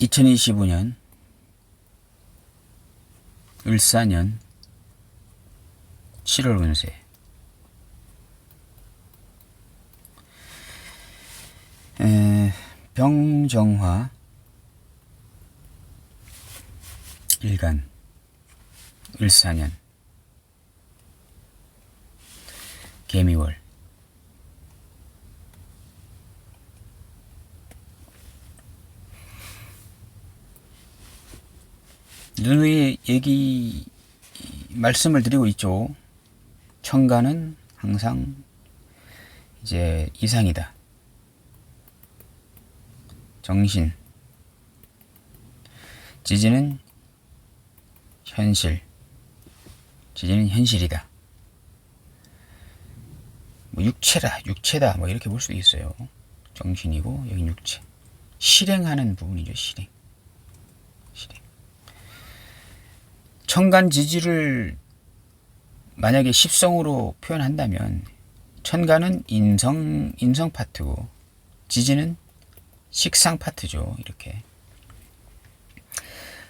2025년 을사년 7월 운세. 병정화 일간 을사년 개미월. 누누이 말씀을 드리고 있죠. 천간은 항상 이제 이상이다. 정신. 지지는 현실. 지지는 현실이다. 뭐 육체다 뭐 이렇게 볼 수도 있어요. 정신이고 여긴 육체. 실행하는 부분이죠. 실행. 천간 지지를 만약에 십성으로 표현한다면 천간은 인성 파트고 지지는 식상 파트죠. 이렇게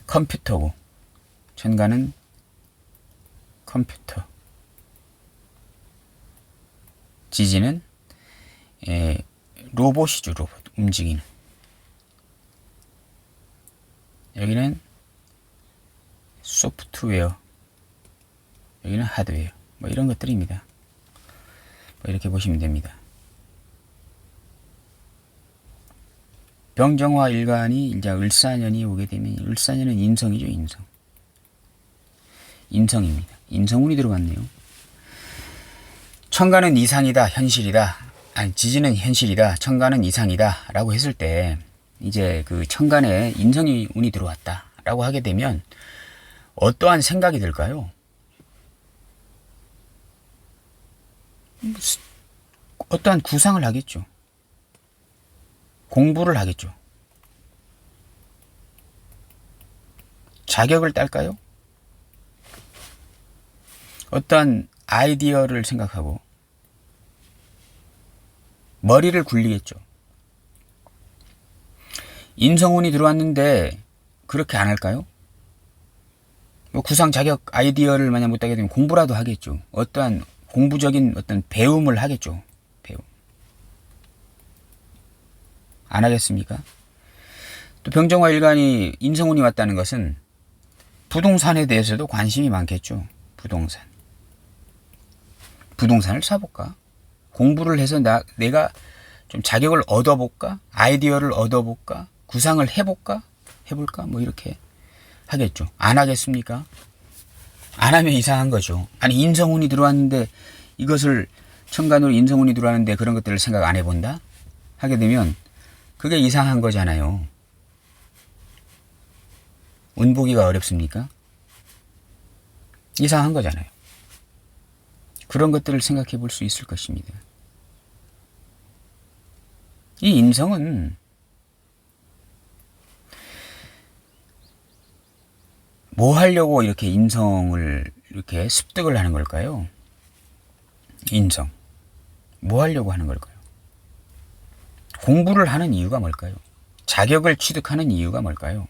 컴퓨터고 천간은 컴퓨터, 지지는 로봇이죠. 로봇 움직이는. 여기는 소프트웨어, 여기는 하드웨어, 뭐 이런 것들입니다. 뭐 이렇게 보시면 됩니다. 병정화 일간이 이제 을사년이 오게 되면 을사년은 인성이죠. 인성입니다. 인성운이 들어갔네요. 천간은 이상이다, 현실이다. 아니, 지지는 현실이다, 천간은 이상이다 라고 했을 때 이제 그 천간에 인성이 운이 들어왔다 라고 하게 되면 어떠한 생각이 들까요? 어떠한 구상을 하겠죠. 공부를 하겠죠. 자격을 딸까요? 어떠한 아이디어를 생각하고 머리를 굴리겠죠. 인성운이 들어왔는데 그렇게 안 할까요? 뭐 구상 자격 아이디어를 만약 못하게 되면 공부라도 하겠죠. 어떠한 공부적인 어떤 배움을 하겠죠. 배움. 안 하겠습니까? 또 병정화 일간이 인성운이 왔다는 것은 부동산에 대해서도 관심이 많겠죠. 부동산을 사볼까? 공부를 해서 내가 좀 자격을 얻어볼까? 아이디어를 얻어볼까? 구상을 해볼까? 뭐 이렇게 하겠죠. 안 하겠습니까? 안 하면 이상한 거죠. 아니, 인성운이 들어왔는데 이것을 천간으로 인성운이 들어왔는데 그런 것들을 생각 안 해본다? 하게 되면 그게 이상한 거잖아요. 운보기가 어렵습니까? 이상한 거잖아요. 그런 것들을 생각해 볼 수 있을 것입니다. 이 인성은 뭐 하려고 이렇게 인성을 이렇게 습득을 하는 걸까요? 인성. 뭐 하려고 하는 걸까요? 공부를 하는 이유가 뭘까요? 자격을 취득하는 이유가 뭘까요?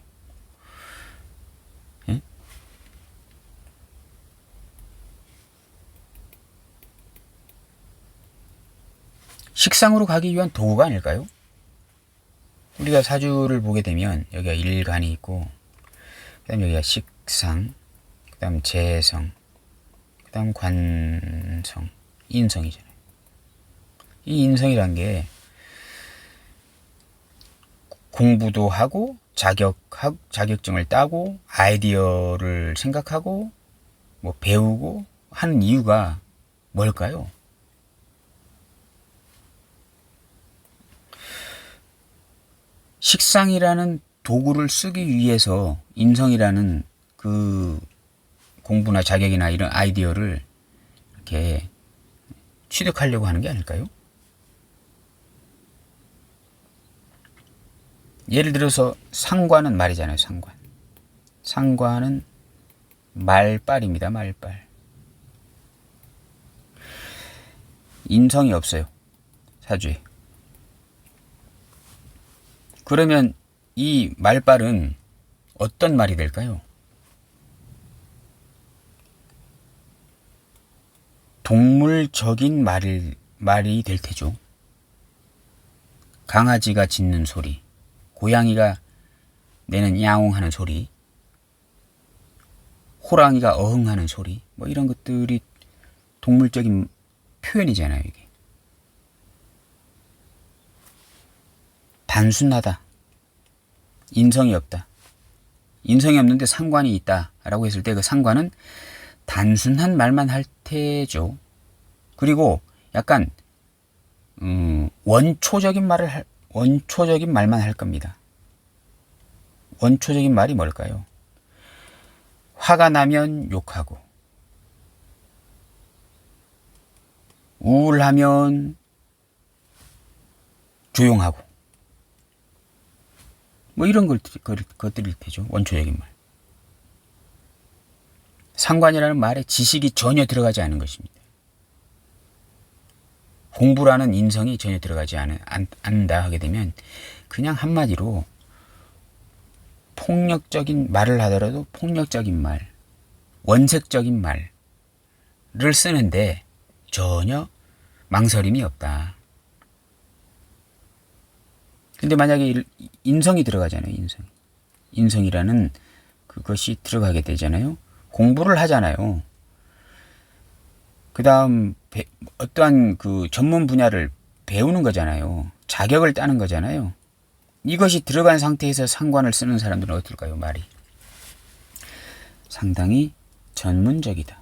예? 식상으로 가기 위한 도구가 아닐까요? 우리가 사주를 보게 되면 여기가 일간이 있고 그 다음 여기가 식상, 그 다음 재성, 그 다음 관성, 인성이잖아요. 이 인성이란 게 공부도 하고 자격증을 따고 아이디어를 생각하고 뭐 배우고 하는 이유가 뭘까요? 식상이라는 도구를 쓰기 위해서 인성이라는 그 공부나 자격이나 이런 아이디어를 이렇게 취득하려고 하는 게 아닐까요? 예를 들어서 상관은 말이잖아요. 상관은 말빨입니다. 말빨. 인성이 없어요. 사주에. 그러면 이 말발은 어떤 말이 될까요? 동물적인 말이 될 테죠. 강아지가 짖는 소리, 고양이가 내는 야옹 하는 소리, 호랑이가 어흥하는 소리, 뭐 이런 것들이 동물적인 표현이잖아요, 이게. 단순하다. 인성이 없다. 인성이 없는데 상관이 있다라고 했을 때 그 상관은 단순한 말만 할 테죠. 그리고 약간 원초적인 말만 할 겁니다. 원초적인 말이 뭘까요? 화가 나면 욕하고, 우울하면 조용하고, 뭐 이런 것들일 테죠. 원초적인 말. 상관이라는 말에 지식이 전혀 들어가지 않은 것입니다. 공부라는 인성이 전혀 들어가지 않는다 하게 되면 그냥 한마디로 폭력적인 말을 하더라도 폭력적인 말, 원색적인 말을 쓰는데 전혀 망설임이 없다. 근데 만약에 인성이 들어가잖아요. 인성이라는 그것이 들어가게 되잖아요. 공부를 하잖아요. 그 다음 어떠한 그 전문 분야를 배우는 거잖아요. 자격을 따는 거잖아요. 이것이 들어간 상태에서 상관을 쓰는 사람들은 어떨까요? 말이 상당히 전문적이다.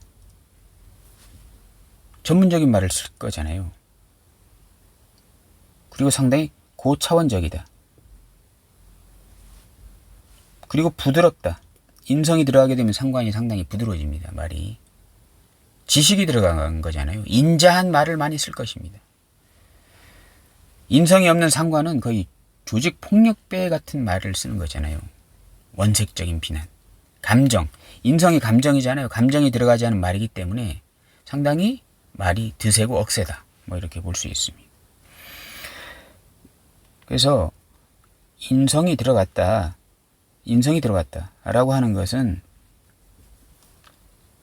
전문적인 말을 쓸 거잖아요. 그리고 상당히 고차원적이다. 그리고 부드럽다. 인성이 들어가게 되면 상관이 상당히 부드러워집니다. 말이. 지식이 들어간 거잖아요. 인자한 말을 많이 쓸 것입니다. 인성이 없는 상관은 거의 조직 폭력배 같은 말을 쓰는 거잖아요. 원색적인 비난. 감정. 인성이 감정이잖아요. 감정이 들어가지 않은 말이기 때문에 상당히 말이 드세고 억세다. 뭐 이렇게 볼 수 있습니다. 그래서 인성이 들어갔다 라고 하는 것은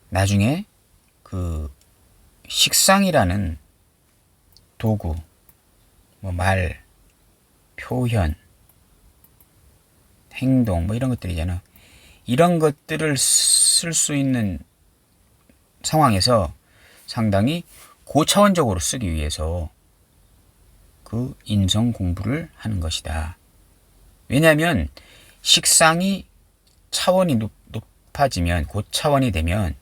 나중에 그 식상이라는 도구, 뭐 말, 표현, 행동, 뭐 이런 것들이잖아. 이런 것들을 쓸 수 있는 상황에서 상당히 고차원적으로 쓰기 위해서 그 인성 공부를 하는 것이다. 왜냐하면 식상이 차원이 높아지면 고차원이 되면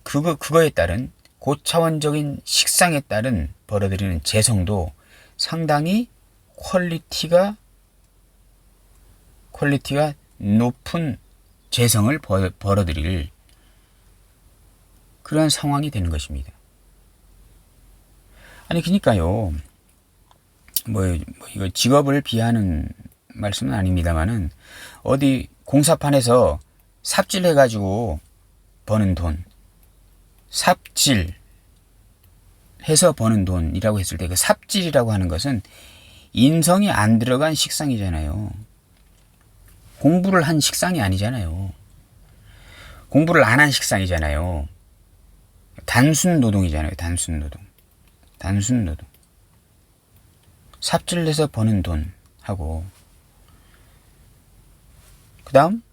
그거에 따른 고차원적인 식상에 따른 벌어들이는 재성도 상당히 퀄리티가 높은 재성을 벌어들일 그런 상황이 되는 것입니다. 아니 그러니까요. 뭐 이거 직업을 비하하는 말씀은 아닙니다만은 어디 공사판에서 삽질해가지고 버는 돈, 삽질해서 버는 돈이라고 했을 때 그 삽질이라고 하는 것은 인성이 안 들어간 식상이잖아요. 공부를 한 식상이 아니잖아요. 공부를 안 한 식상이잖아요. 단순 노동이잖아요. 단순 노동. 삽질해서 버는 돈하고 그 다음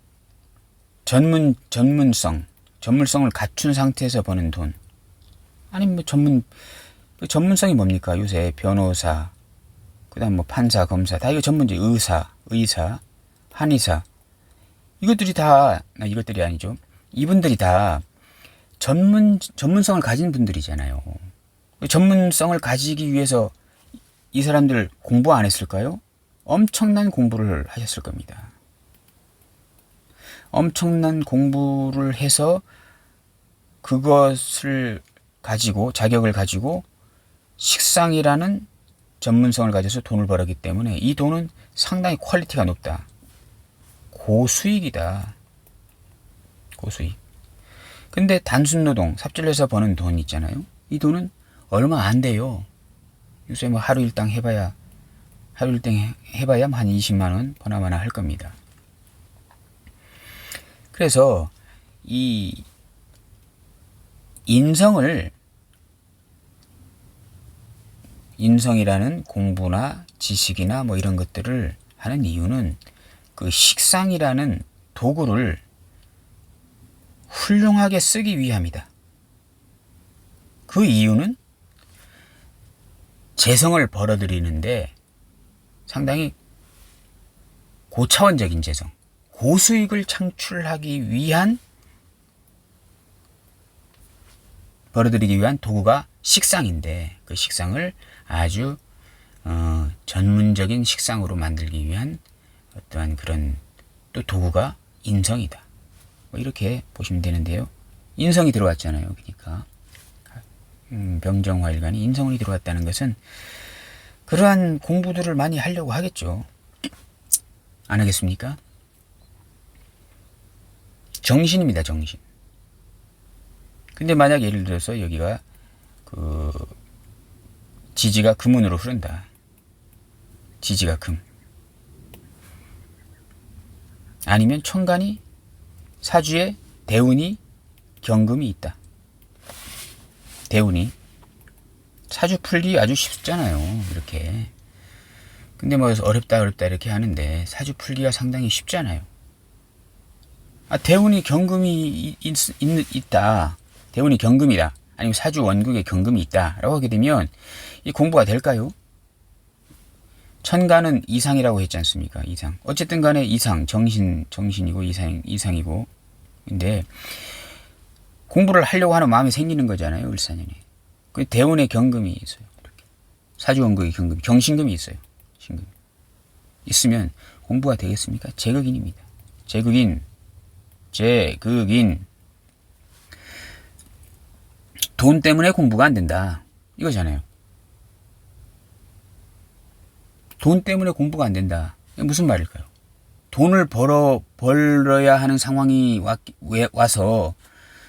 전문성을 갖춘 상태에서 버는 돈. 아니 뭐 전문성이 뭡니까? 요새 변호사, 그 다음 뭐 판사, 검사 다 이거 전문직, 의사, 한의사 이것들이 아니죠. 이분들이 다 전문성을 가진 분들이잖아요. 전문성을 가지기 위해서 이 사람들 공부 안 했을까요? 엄청난 공부를 하셨을 겁니다. 엄청난 공부를 해서 그것을 가지고 자격을 가지고 식상이라는 전문성을 가져서 돈을 벌었기 때문에 이 돈은 상당히 퀄리티가 높다. 고수익이다. 고수익. 근데 단순 노동, 삽질해서 버는 돈 있잖아요. 이 돈은 얼마 안 돼요. 요새 뭐 하루 일당 해봐야 하루 일당 해봐야 한 20만 원 보나마나 할 겁니다. 그래서 이 인성이라는 공부나 지식이나 뭐 이런 것들을 하는 이유는 그 식상이라는 도구를 훌륭하게 쓰기 위함이다. 그 이유는 재성을 벌어들이는데 상당히 고차원적인 재성, 고수익을 창출하기 위한 벌어들이기 위한 도구가 식상인데 그 식상을 아주 전문적인 식상으로 만들기 위한 어떠한 그런 또 도구가 인성이다. 뭐 이렇게 보시면 되는데요. 인성이 들어왔잖아요. 그러니까 병정화일간이 인성이 들어왔다는 것은 그러한 공부들을 많이 하려고 하겠죠. 안 하겠습니까? 정신입니다. 정신. 근데 만약 예를 들어서 여기가 그 지지가 금운으로 흐른다. 지지가 금. 아니면 천간이 사주에 대운이 경금이 있다. 대운이 사주 풀기 아주 쉽잖아요. 이렇게. 근데 뭐 어렵다 이렇게 하는데 사주 풀기가 상당히 쉽잖아요. 대운이 경금이 있다. 대운이 경금이다. 아니면 사주 원국에 경금이 있다. 라고 하게 되면 이 공부가 될까요? 천간은 이상이라고 했지 않습니까? 이상. 어쨌든 간에 이상, 정신이고 이상이고. 근데 공부를 하려고 하는 마음이 생기는 거잖아요. 을사년에. 그 대운에 경금이 있어요. 이렇게. 사주 원국에 경금이, 경신금이 있어요. 신금. 있으면 공부가 되겠습니까? 제극인입니다. 제극인. 돈 때문에 공부가 안 된다. 이거잖아요. 돈 때문에 공부가 안 된다. 이게 무슨 말일까요? 돈을 벌어야 하는 상황이 와서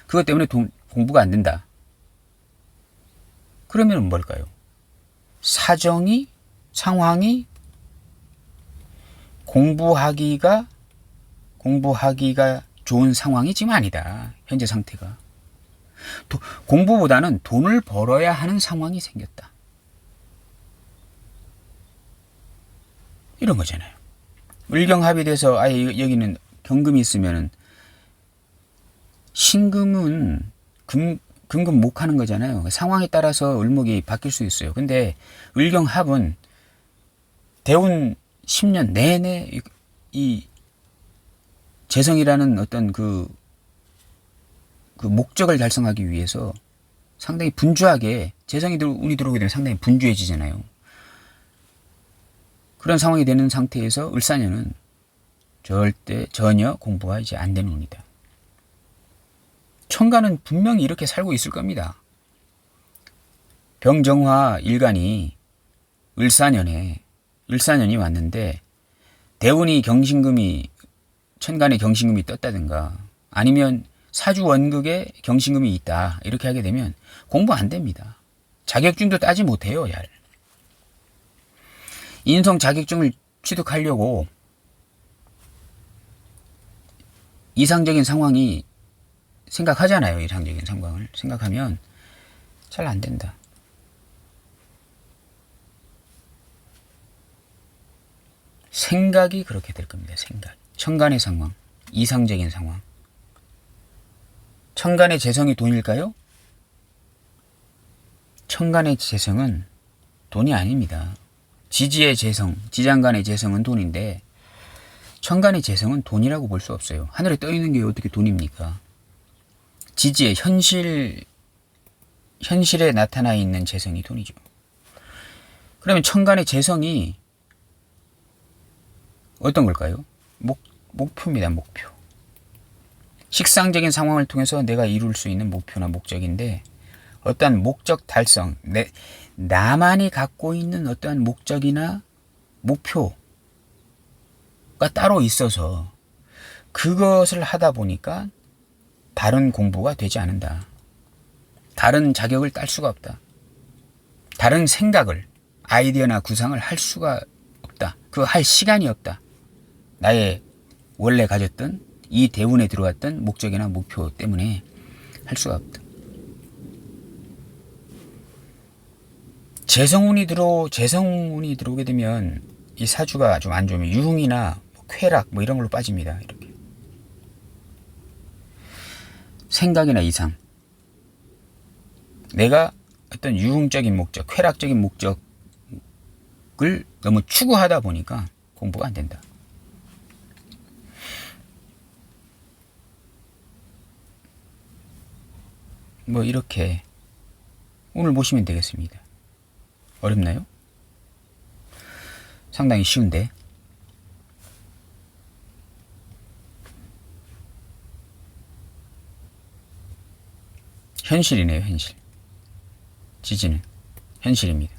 그것 때문에 공부가 안 된다. 그러면 뭘까요? 상황이 공부하기가 좋은 상황이 지금 아니다. 현재 상태가. 공부보다는 돈을 벌어야 하는 상황이 생겼다. 이런 거잖아요. 을경합이 돼서 아예 여기는 경금이 있으면은 신금은 금금 못 하는 거잖아요. 상황에 따라서 을목이 바뀔 수 있어요. 근데 을경합은 대운 10년 내내 이 재성이라는 어떤 그 목적을 달성하기 위해서 상당히 분주하게 재성이 운이 들어오게 되면 상당히 분주해지잖아요. 그런 상황이 되는 상태에서 을사년은 전혀 공부가 이제 안 되는 운이다. 천간은 분명히 이렇게 살고 있을 겁니다. 병정화 일간이 을사년이 왔는데 대운이 천간에 경신금이 떴다든가 아니면 사주 원극에 경신금이 있다. 이렇게 하게 되면 공부 안 됩니다. 자격증도 따지 못해요. 인성 자격증을 취득하려고 이상적인 상황이 생각하잖아요. 이상적인 상황을 생각하면 잘 안 된다. 생각이 그렇게 될 겁니다. 생각. 천간의 상황, 이상적인 상황. 천간의 재성이 돈일까요? 천간의 재성은 돈이 아닙니다. 지지의 재성, 지장간의 재성은 돈인데 천간의 재성은 돈이라고 볼 수 없어요. 하늘에 떠 있는 게 어떻게 돈입니까? 지지의 현실에 나타나 있는 재성이 돈이죠. 그러면 천간의 재성이 어떤 걸까요? 목표입니다. 목표. 식상적인 상황을 통해서 내가 이룰 수 있는 목표나 목적인데 어떠한 목적 달성, 나만이 갖고 있는 어떠한 목적이나 목표가 따로 있어서 그것을 하다 보니까 다른 공부가 되지 않는다. 다른 자격을 딸 수가 없다. 다른 생각을, 아이디어나 구상을 할 수가 없다. 그 할 시간이 없다. 나의 원래 가졌던 이 대운에 들어왔던 목적이나 목표 때문에 할 수가 없다. 재성운이 들어오게 되면 이 사주가 좀 안 좋으면 유흥이나 쾌락 뭐 이런 걸로 빠집니다. 이렇게 생각이나 이상, 내가 어떤 유흥적인 목적, 쾌락적인 목적을 너무 추구하다 보니까 공부가 안 된다. 뭐 이렇게 오늘 보시면 되겠습니다. 어렵나요? 상당히 쉬운데. 현실이네요, 현실. 지지는 현실입니다.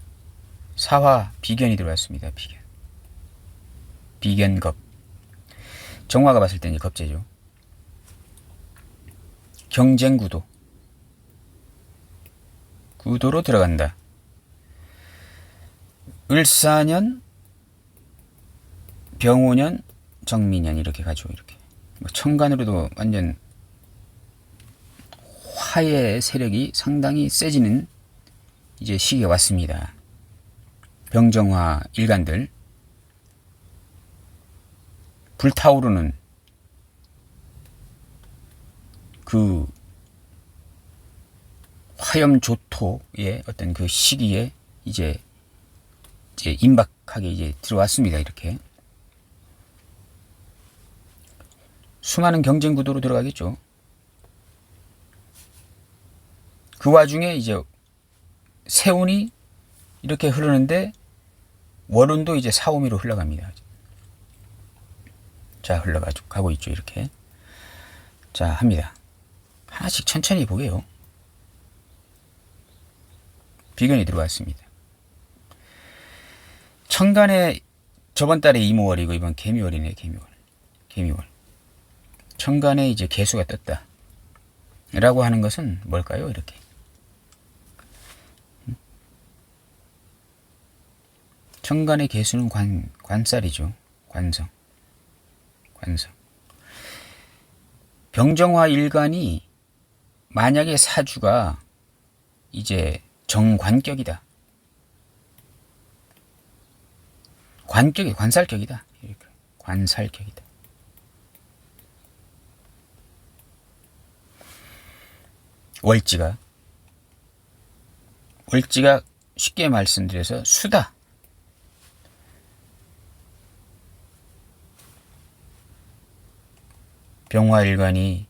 사화 비견이 들어왔습니다. 비견. 비견겁. 정화가 봤을 때는 겁재죠. 경쟁구도. 구도로 들어간다. 을사년, 병오년, 정미년 이렇게 가죠. 이렇게 뭐 천간으로도 완전 화의 세력이 상당히 세지는 이제 시기가 왔습니다. 병정화 일간들, 불타오르는 그 화염조토의 어떤 그 시기에 이제 임박하게 이제 들어왔습니다. 이렇게 수많은 경쟁 구도로 들어가겠죠. 그 와중에 이제 세운이 이렇게 흐르는데 월운도 이제 사오미로 흘러갑니다. 자, 가고 있죠. 이렇게. 자, 합니다. 하나씩 천천히 보게요. 비견이 들어왔습니다. 천간에 저번 달에 이모월이고 이번 개미월이네. 개미월. 천간에 이제 개수가 떴다. 라고 하는 것은 뭘까요? 이렇게. 천간의 개수는 관살이죠. 관성. 병정화 일간이 만약에 사주가 이제 정관격이다. 관살격이다. 이렇게. 관살격이다. 월지가 쉽게 말씀드려서 수다. 병화일간이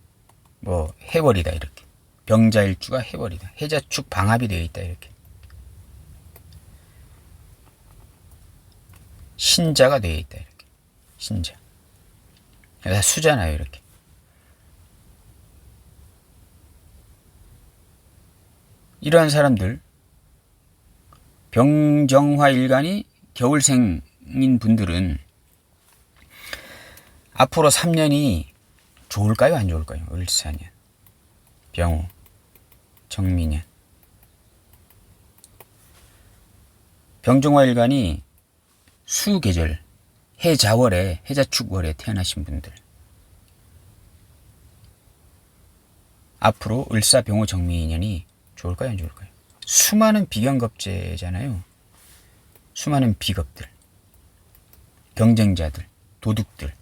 뭐 해월이다. 이렇게. 병자일주가 해월이다. 해자축 방합이 되어 있다. 이렇게. 신자가 되어 있다. 이렇게. 신자. 다 수잖아요. 이렇게. 이러한 사람들, 병정화 일간이 겨울생인 분들은 앞으로 3년이 좋을까요? 안 좋을까요? 을사년, 병호, 정미년. 병정화 일간이 수계절, 해자월에, 해자축월에 태어나신 분들. 앞으로 을사, 병호, 정미년이 좋을까요? 안 좋을까요? 수많은 비견겁제잖아요. 수많은 비겁들, 경쟁자들, 도둑들,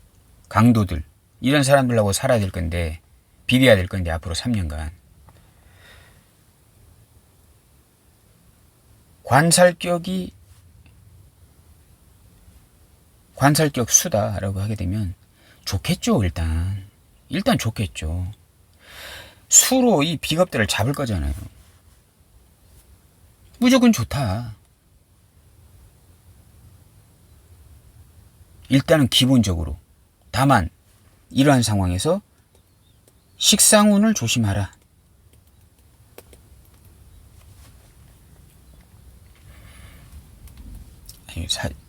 강도들, 이런 사람들하고 살아야 될 건데, 비벼야 될 건데, 앞으로 3년간. 관살격 수다라고 하게 되면 좋겠죠. 일단 좋겠죠. 수로 이 비겁들을 잡을 거잖아요. 무조건 좋다. 일단은 기본적으로. 다만 이러한 상황에서 식상운을 조심하라.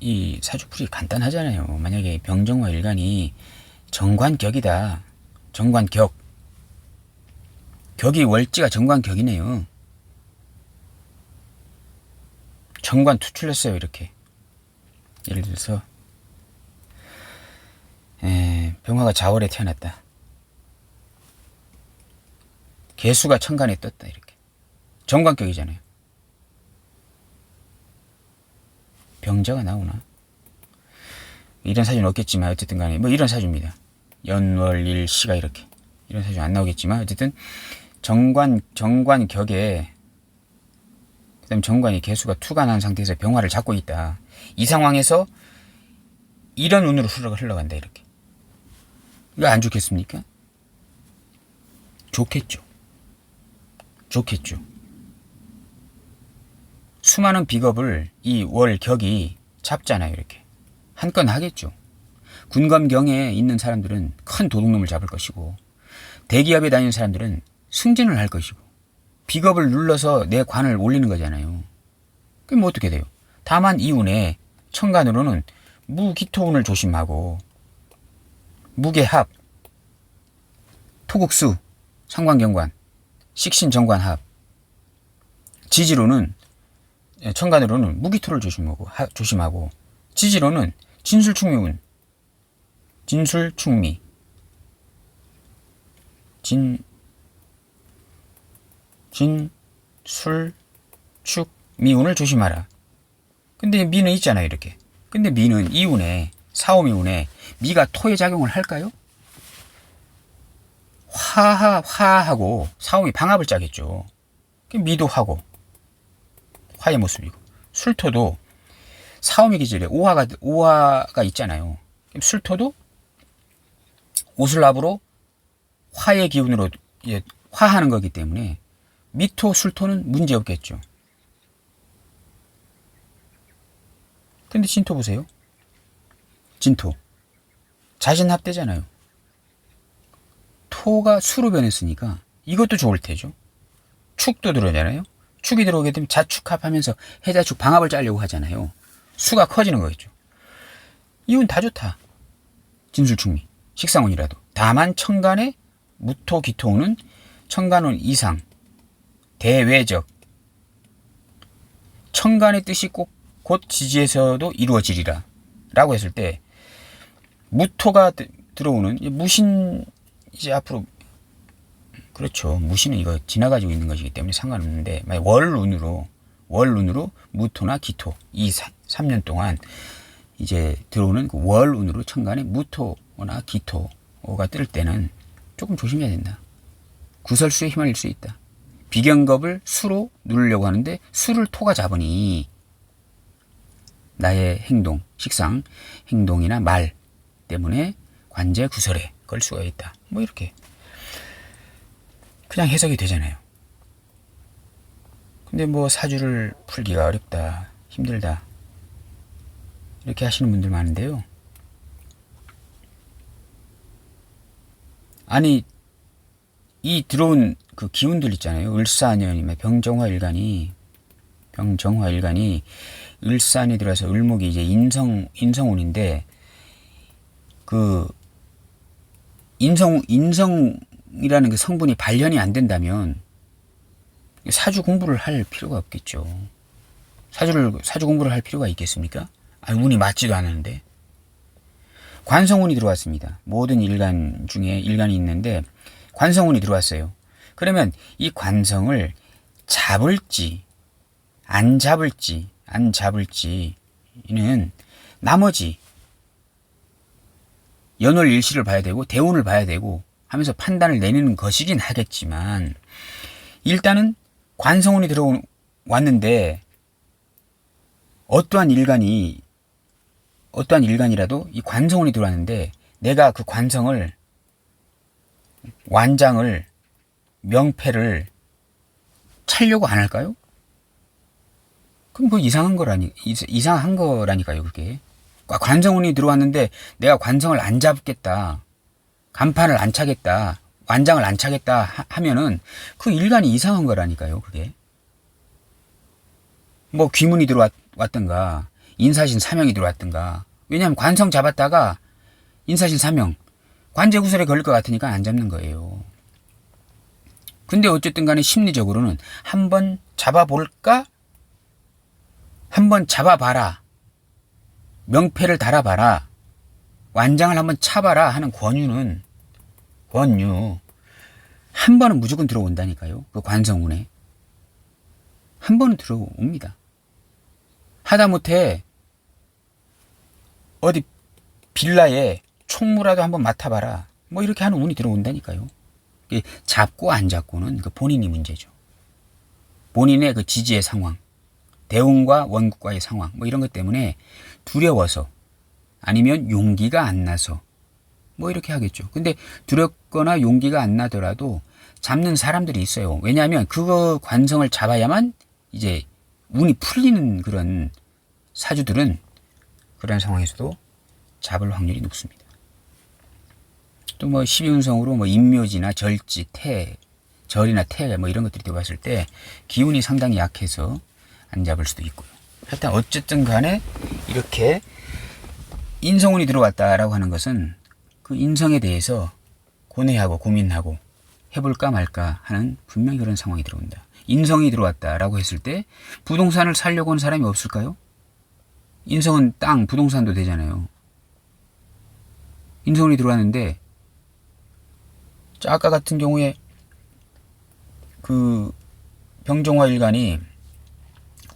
이 사주풀이 간단하잖아요. 만약에 병정화 일간이 정관격이다. 정관격. 격이 월지가 정관격이네요. 정관 투출했어요. 이렇게. 예를 들어서 병화가 자월에 태어났다. 개수가 천간에 떴다. 이렇게. 정관격이잖아요. 병자가 나오나? 이런 사주는 없겠지만 어쨌든 간에 뭐 이런 사주입니다. 연월일시가 이렇게 이런 사주 안 나오겠지만 어쨌든 정관격에 그다음 정관이 개수가 투간한 상태에서 병화를 잡고 있다. 이 상황에서 이런 운으로 흘러간다. 이렇게. 이거 안 좋겠습니까? 좋겠죠. 수많은 비겁을 이 월격이 잡잖아요. 이렇게. 한 건 하겠죠. 군검경에 있는 사람들은 큰 도둑놈을 잡을 것이고 대기업에 다니는 사람들은 승진을 할 것이고 비겁을 눌러서 내 관을 올리는 거잖아요. 그럼 뭐 어떻게 돼요? 다만 이 운에 천간으로는 무기토운을 조심하고 무게합, 토국수, 상관경관, 식신정관합 지지로는 천간으로는 무기토를 조심하고 지지로는 진술충미운 진술충미 진술축미운을 조심하라. 근데 미는 있잖아요. 이렇게. 근데 미는 이 운에 사오미 운에 미가 토의 작용을 할까요? 화하고 사오미 방합을 짜겠죠. 미도 하고 화의 모습이고 술토도 사오미 기질에 오화가 있잖아요. 술토도 오슬랍으로 화의 기운으로 화하는 거기 때문에 미토 술토는 문제 없겠죠. 근데 진토 보세요. 진토 자신합되잖아요. 토가 수로 변했으니까 이것도 좋을 테죠. 축도 들어오잖아요. 축이 들어오게 되면 자축합하면서 해자축 방합을 짜려고 하잖아요. 수가 커지는 거겠죠. 이운 다 좋다. 진술충미 식상운이라도. 다만 천간의 무토 기토운은 천간운 이상 대외적 천간의 뜻이 곧 지지에서도 이루어지리라 라고 했을 때 무토가 들어오는 무신 이제 앞으로 그렇죠. 무신은 이거 지나가지고 있는 것이기 때문에 상관없는데 월운으로 무토나 기토 이 3년 동안 이제 들어오는 그 월운으로 천간에 무토나 기토가 뜰 때는 조금 조심해야 된다. 구설수에 휘말릴 수 있다. 비경겁을 수로 누르려고 하는데 수를 토가 잡으니 나의 행동, 식상, 행동이나 말 때문에 관제 구설에 걸 수가 있다. 뭐 이렇게 그냥 해석이 되잖아요. 근데 뭐 사주를 풀기가 어렵다, 힘들다 이렇게 하시는 분들 많은데요. 아니 이 들어온 그 기운들 있잖아요. 을사년이면 병정화일간이 을산이 들어와서 을목이 이제 인성운인데 그 인성이라는 그 성분이 발현이 안 된다면 사주 공부를 할 필요가 없겠죠. 사주 공부를 할 필요가 있겠습니까? 운이 맞지도 않았는데. 관성운이 들어왔습니다. 모든 일간 중에 일간이 있는데 관성운이 들어왔어요. 그러면 이 관성을 잡을지 안 잡을지는 나머지 연월일시를 봐야 되고 대운을 봐야 되고 하면서 판단을 내리는 것이긴 하겠지만 일단은 관성운이 들어왔는데 어떠한 일간이라도 이 관성운이 들어왔는데 내가 그 관성을 완장을 명패를 차려고 안 할까요? 그럼 그거 이상한 거라니까요, 그게. 관성운이 들어왔는데 내가 관성을 안 잡겠다, 간판을 안 차겠다, 완장을 안 차겠다 하면은 그 일간이 이상한 거라니까요, 그게. 뭐 귀문이 들어왔던가, 인사신 사명이 들어왔던가. 왜냐하면 관성 잡았다가 인사신 사명, 관제구설에 걸릴 것 같으니까 안 잡는 거예요. 근데 어쨌든 간에 심리적으로는 한번 잡아볼까? 한번 잡아봐라. 명패를 달아봐라. 완장을 한번 차봐라 하는 권유 한 번은 무조건 들어온다니까요. 그 관성운에 한 번은 들어옵니다. 하다못해 어디 빌라에 총무라도 한번 맡아봐라 뭐 이렇게 하는 운이 들어온다니까요. 잡고 안 잡고는 그 본인이 문제죠. 본인의 그 지지의 상황, 대운과 원국과의 상황 뭐 이런 것 때문에 두려워서 아니면 용기가 안 나서 뭐 이렇게 하겠죠. 근데 두렵거나 용기가 안 나더라도 잡는 사람들이 있어요. 왜냐하면 그 관성을 잡아야만 이제 운이 풀리는 그런 사주들은 그런 상황에서도 잡을 확률이 높습니다. 또 뭐 12운성으로 뭐 인묘지나 절지, 절이나 태 뭐 이런 것들이 들어봤을 때 기운이 상당히 약해서 안 잡을 수도 있고요. 하여튼 어쨌든 간에 이렇게 인성운이 들어왔다라고 하는 것은 그 인성에 대해서 고뇌하고 고민하고 해볼까 말까 하는 분명히 그런 상황이 들어온다. 인성이 들어왔다라고 했을 때 부동산을 사려고 온 사람이 없을까요? 인성은 땅, 부동산도 되잖아요. 인성운이 들어왔는데 아까 같은 경우에 그 병정화일간이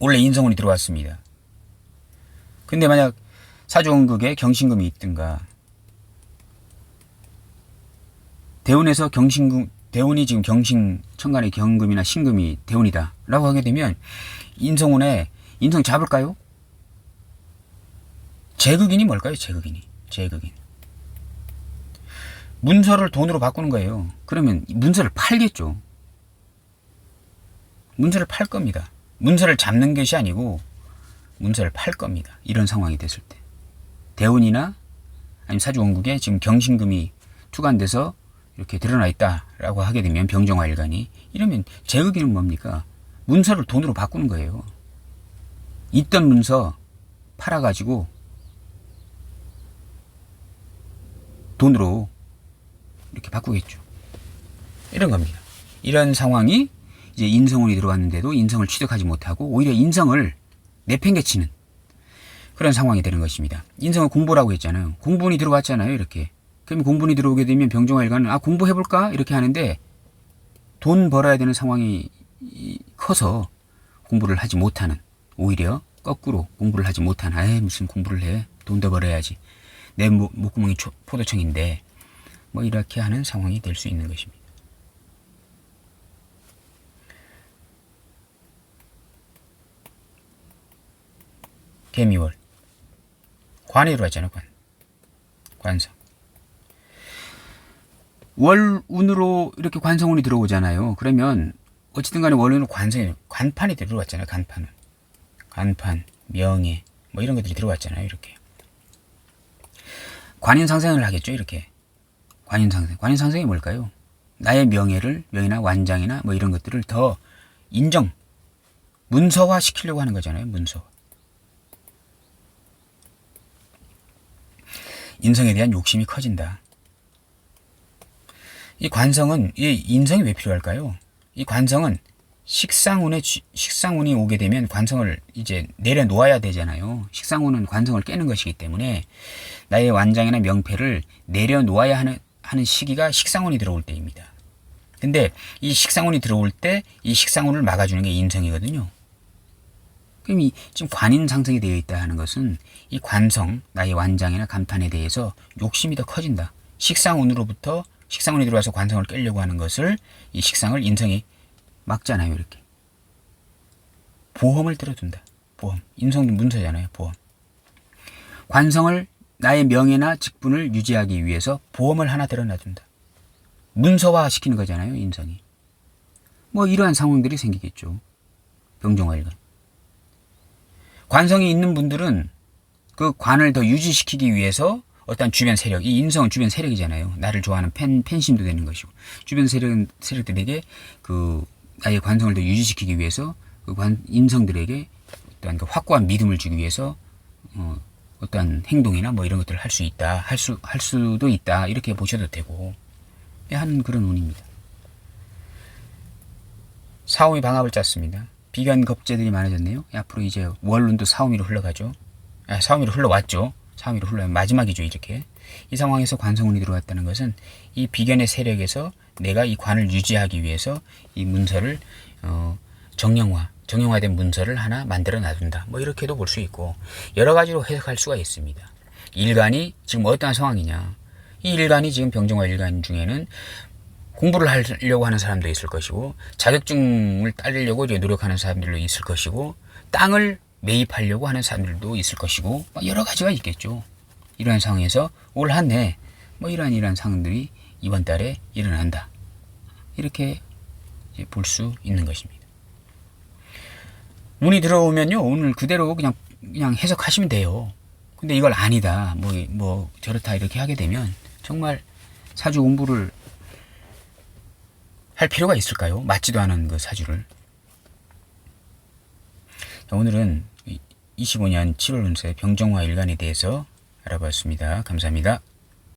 원래 인성운이 들어왔습니다. 근데 만약 사주원극에 경신금이 있든가 대운에서 대운이 지금 천간에 경금이나 신금이 대운이다 라고 하게 되면 인성운에 인성 잡을까요? 제극인이 뭘까요? 제극인 문서를 돈으로 바꾸는 거예요. 그러면 문서를 팔겠죠. 문서를 팔 겁니다. 문서를 잡는 것이 아니고 문서를 팔 겁니다. 이런 상황이 됐을 때 대운이나 아니면 사주원국에 지금 경신금이 투간돼서 이렇게 드러나 있다라고 하게 되면 병정화일간이 이러면 제극인은 뭡니까? 문서를 돈으로 바꾸는 거예요. 있던 문서 팔아가지고 돈으로 이렇게 바꾸겠죠. 이런 겁니다. 이런 상황이 이제 인성운이 들어왔는데도 인성을 취득하지 못하고 오히려 인성을 내팽개치는 그런 상황이 되는 것입니다. 인성은 공부라고 했잖아요. 공부운이 들어왔잖아요. 이렇게. 그럼 공부운이 들어오게 되면 병정화일간은 공부해볼까? 이렇게 하는데 돈 벌어야 되는 상황이 커서 공부를 하지 못하는, 오히려 거꾸로 공부를 하지 못하는, 무슨 공부를 해? 돈 더 벌어야지. 내 목구멍이 포도청인데 뭐 이렇게 하는 상황이 될 수 있는 것입니다. 개미월 관이 들어왔잖아요. 관성 월운으로 이렇게 관성운이 들어오잖아요. 그러면 어쨌든 간에 월운은 관판이 들어왔잖아요. 간판, 명예 뭐 이런 것들이 들어왔잖아요. 이렇게 관인상생을 하겠죠. 이렇게 관인상생이 뭘까요? 나의 명예나 완장이나 뭐 이런 것들을 더 문서화 시키려고 하는 거잖아요. 문서화. 인성에 대한 욕심이 커진다. 이 관성은, 이 인성이 왜 필요할까요? 이 관성은 식상운이 오게 되면 관성을 이제 내려놓아야 되잖아요. 식상운은 관성을 깨는 것이기 때문에 나의 완장이나 명패를 내려놓아야 하는 시기가 식상운이 들어올 때입니다. 근데 이 식상운이 들어올 때 이 식상운을 막아주는 게 인성이거든요. 그럼 지금 관인상승이 되어 있다 하는 것은 이 관성, 나의 완장이나 간판에 대해서 욕심이 더 커진다. 식상운이 들어와서 관성을 깨려고 하는 것을 이 식상을 인성이 막잖아요. 이렇게 보험을 들어둔다. 보험. 인성도 문서잖아요. 보험. 관성을 나의 명예나 직분을 유지하기 위해서 보험을 하나 들어놔둔다. 문서화 시키는 거잖아요. 인성이. 뭐 이러한 상황들이 생기겠죠. 병정화일간. 관성이 있는 분들은 그 관을 더 유지시키기 위해서 어떤 주변 세력, 이 인성은 주변 세력이잖아요. 나를 좋아하는 팬심도 되는 것이고, 주변 세력들에게 그 나의 관성을 더 유지시키기 위해서 그 인성들에게 어떤 그 확고한 믿음을 주기 위해서 어떤 행동이나 뭐 이런 것들을 할 수도 있다 이렇게 보셔도 되고 하는 그런 운입니다. 사오미 방합을 짰습니다. 비견 겁재들이 많아졌네요. 앞으로 이제 월운도 사오미로 흘러가죠. 사오미로 흘러왔죠. 3위로 흘러요. 마지막이죠. 이렇게. 이 상황에서 관성운이 들어왔다는 것은 이 비견의 세력에서 내가 이 관을 유지하기 위해서 이 문서를 정형화된 문서를 하나 만들어 놔둔다. 뭐 이렇게도 볼 수 있고 여러 가지로 해석할 수가 있습니다. 일간이 지금 어떠한 상황이냐. 이 일간이 지금 병정화 일간 중에는 공부를 하려고 하는 사람도 있을 것이고 자격증을 따려고 노력하는 사람들도 있을 것이고 땅을 매입하려고 하는 사람들도 있을 것이고 여러 가지가 있겠죠. 이러한 상황에서 올 한 해 뭐 이러한 상황들이 이번 달에 일어난다. 이렇게 볼 수 있는 것입니다. 운이 들어오면요. 오늘 그대로 그냥 해석하시면 돼요. 근데 이걸 아니다. 뭐 저렇다 이렇게 하게 되면 정말 사주 공부를 할 필요가 있을까요? 맞지도 않은 그 사주를. 자, 오늘은 25년 7월 운세 병정화 일간에 대해서 알아봤습니다. 감사합니다.